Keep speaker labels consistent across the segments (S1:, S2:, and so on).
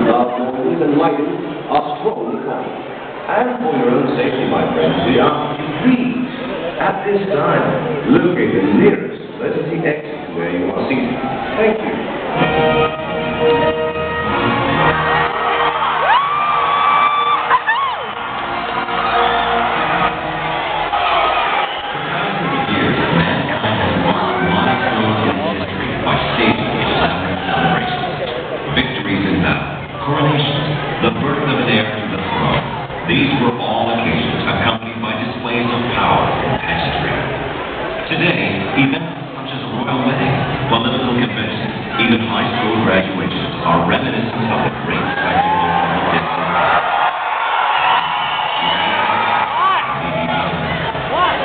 S1: Our boys and wagons are strongly covered. And for your own safety, my friends, we ask you please, at this time, locate the nearest emergency exit to where you are seated. Thank you.
S2: The birth of an heir to the throne. These were all occasions accompanied by displays of power and pageantry. Today, events such as a royal wedding, political conventions, even high school graduations are reminiscent of the great spectacle of the distant past.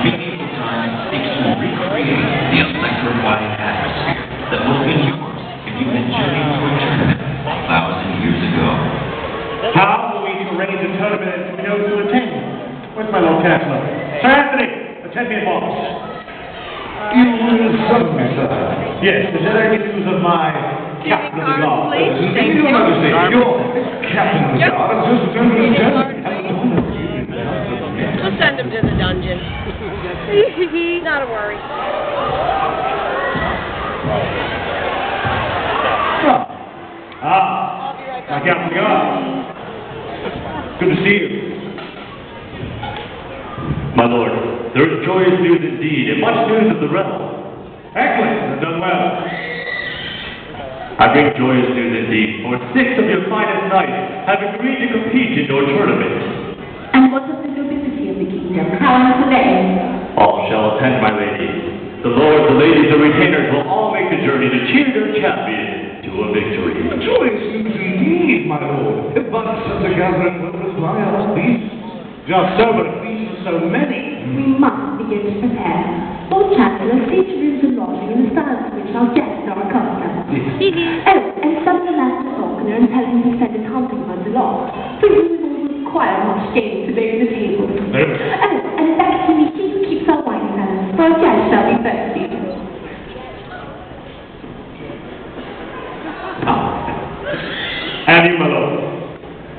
S2: Medieval times seeks to recreate the electrifying atmosphere that would have been yours if you had journeyed to a tournament 1,000 years ago.
S3: How will we arrange a tournament we know to attend? Where's my Lord Chancellor? Sir Anthony, attend me at once.
S4: You will serve me, sir.
S3: Yes, is there any news of my captain of the guard?
S4: Thank you. Your captain of the guard has just returned from his journey.
S5: We'll send him to the dungeon. Not a worry.
S3: My captain of the guard. Good to see you.
S6: My lord, there is joyous news indeed, and much news of the rebel.
S3: Excellent, you've done well.
S6: I bring joyous news indeed, for 6 of your finest knights have agreed to compete in your tournament.
S7: And what of the nobility of the kingdom? How are they?
S6: All shall attend, my lady. The lords, the ladies, the retainers will all make the journey to cheer their champion to a victory.
S4: Joyous news indeed, my lord. But such a gathering will require us beasts.
S3: Just so, but beasts are so many.
S7: We must begin to prepare. Lord Chancellor, see to rooms and lodging in the style to which our guests are accustomed. Oh, and summon the master falconer and tell him to send his hunting birds along. For we will require much game to lay on the table. Oh, and back to me, he who keeps our wine cellars, for our guests shall be thirsty.
S3: And you, my lord.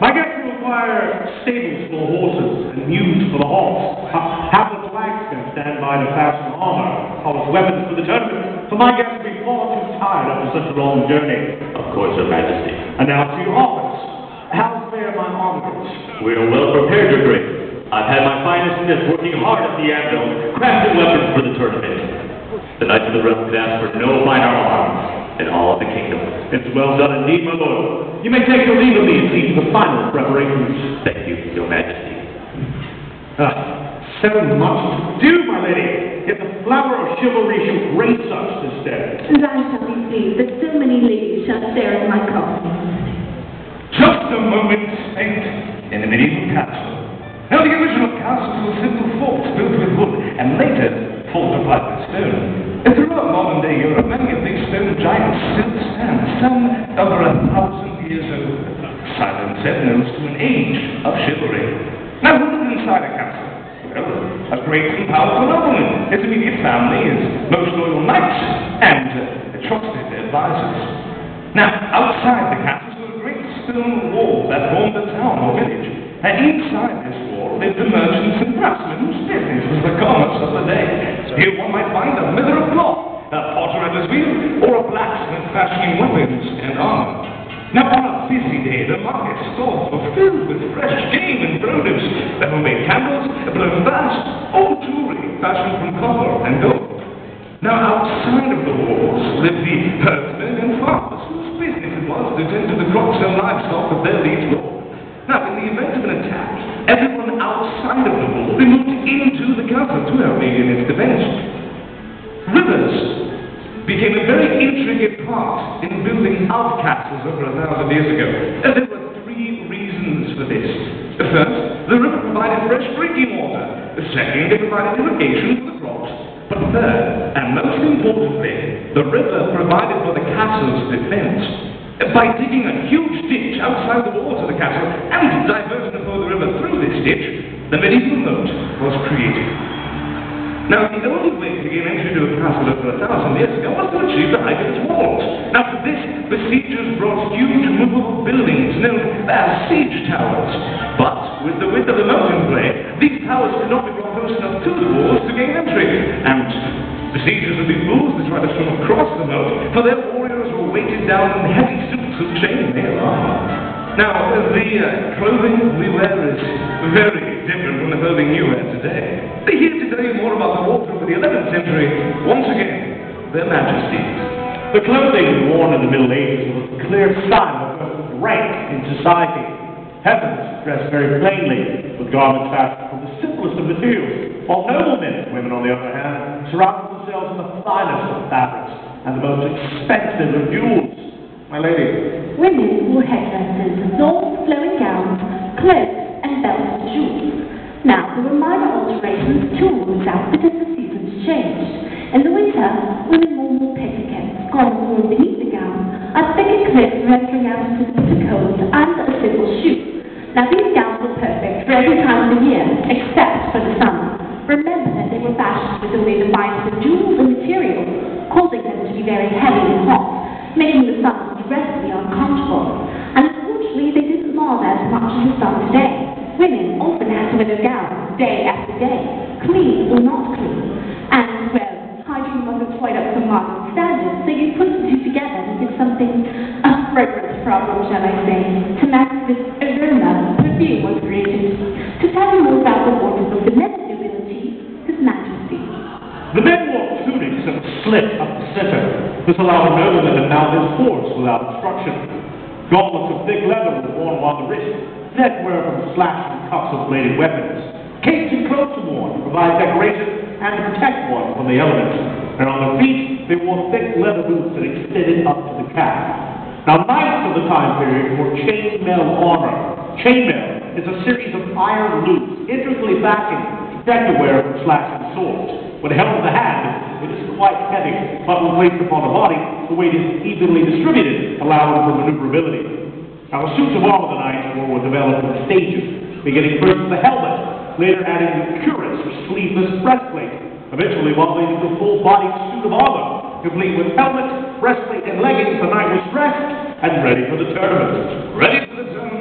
S3: My guests will require stables for the horses and mews for the horse. Hapless flags can stand by to fasten armor, polish weapons for the tournament, for my guests will be far too tired after such a long journey.
S6: Of course, Your Majesty.
S3: And now to your office. How fare my armorers?
S6: We are well prepared, Your Grace. I've had my finest smiths working hard at the anvil, crafting weapons for the tournament. The Knights of the Realm could ask for no finer arms in all of the kingdom.
S3: It's well done indeed, my lord. You may take your leave of me and see to the final preparations.
S6: Thank you, Your Majesty.
S3: So much to do, my lady. Yet the flower of chivalry shall grace us this day.
S7: And I shall be pleased that so many ladies shall share in my company.
S4: Just a moment spent in the medieval castle. Now, the original castles were simple forts built with wood and later fortified with stone. Throughout modern-day Europe, many of these stone giants still stand, some over 1,000 years old. Silent sentinels to an age of chivalry. Now, who lives inside a castle? Well, a great and powerful nobleman, his immediate family, his most loyal knights, and trusted advisors. Now, outside the castle was a great stone wall that formed a town or village. And inside this wall lived the merchants and craftsmen whose business was the commerce of the day. Here one might find a miller of cloth, a potter at his wheel, or a blacksmith fashioning weapons and armor. Now on a busy day, the market stalls were filled with fresh game and produce, the homemade candles, blown fast, old jewelry fashioned from copper and gold. Now outside of the walls lived the herdsmen and farmers whose business it was to tend to the crops and livestock of their liege lord. Now, in the event of an attack, everyone outside of the wall be moved into the castle to help aid in its defense. Rivers became a very intricate part in building of castles over 1,000 years ago. There were 3 reasons for this. First, the river provided fresh drinking water. Second, it provided irrigation for the crops. But third, and most importantly, the river provided for the castle's defense. By digging a huge ditch outside the walls of the castle and diverting the flow of the river through this ditch, the medieval moat was created. Now, the only way to gain entry to a castle over 1,000 years ago was to achieve the height of its walls. Now, for this, besiegers brought huge movable buildings known as siege towers. But, with the width of the moat in play, these towers could not be brought close enough to the walls to gain entry. And besiegers would be fools to try to swim across the moat, for their warriors were weighted down in heavy suits of chainmail armor. Now, the clothing we wear is very different from the clothing you wear today. They're here to tell you more about the wardrobe of the 11th century. Once again, their majesties.
S3: The clothing worn in the Middle Ages was a clear sign of rank in society. Peasants dressed very plainly, with garments fashioned from the simplest of materials, while noblemen and women, on the other hand, surrounded themselves in the finest of fabrics and the most expensive of jewels. My lady.
S7: Women wore headdresses, long flowing gowns, cloaks, and belts and jewels. Now, there were minor alterations too in this outfit as the seasons changed. In the winter, women wore more petticoats, garments worn beneath the gown, a thicker clip rendering out into the bitter cold, and a simple shoe. Now, these gowns were perfect for every time of the year, except for the summer. Remember that they were fashioned with a way to bind the jewels and materials, causing them to be very heavy and hot, making the summers dreadfully uncomfortable. And unfortunately, they didn't last as much as the sun today. Women often had to wear their gowns day after day, clean or not clean. And, well, hygiene wasn't quite up to modern standards, so you put the two together and get something, a fragrance problem, shall I say. To match this aroma, perfume was created. To tell you more about the wardrobe of the men nobility, His Majesty.
S3: The men wore tunics and slit up the center. This allowed a nobleman to mount his horse without obstruction. Gauntlets of thick leather were worn on the wrist, neck wear from slashed and cuffs of bladed weapons. Capes and coats were worn to provide decoration and to protect one from the elements. And on their feet, they wore thick leather boots that extended up to the calf. Now, knights of the time period wore chainmail armor. Chainmail is a series of iron loops intricately fashioned to protect the wearer from slashing swords. When held in the hand, it is quite heavy, but when placed upon the body, the weight is evenly distributed, allowing for maneuverability. Now, the suits of armor the knights wore were developed in stages, beginning first with the helmet, later adding the cuirass or sleeveless breastplate, eventually evolving into a full-body suit of armor, complete with helmet, breastplate, and leggings. The knight was dressed and ready for the tournament.
S4: Ready for the tournament.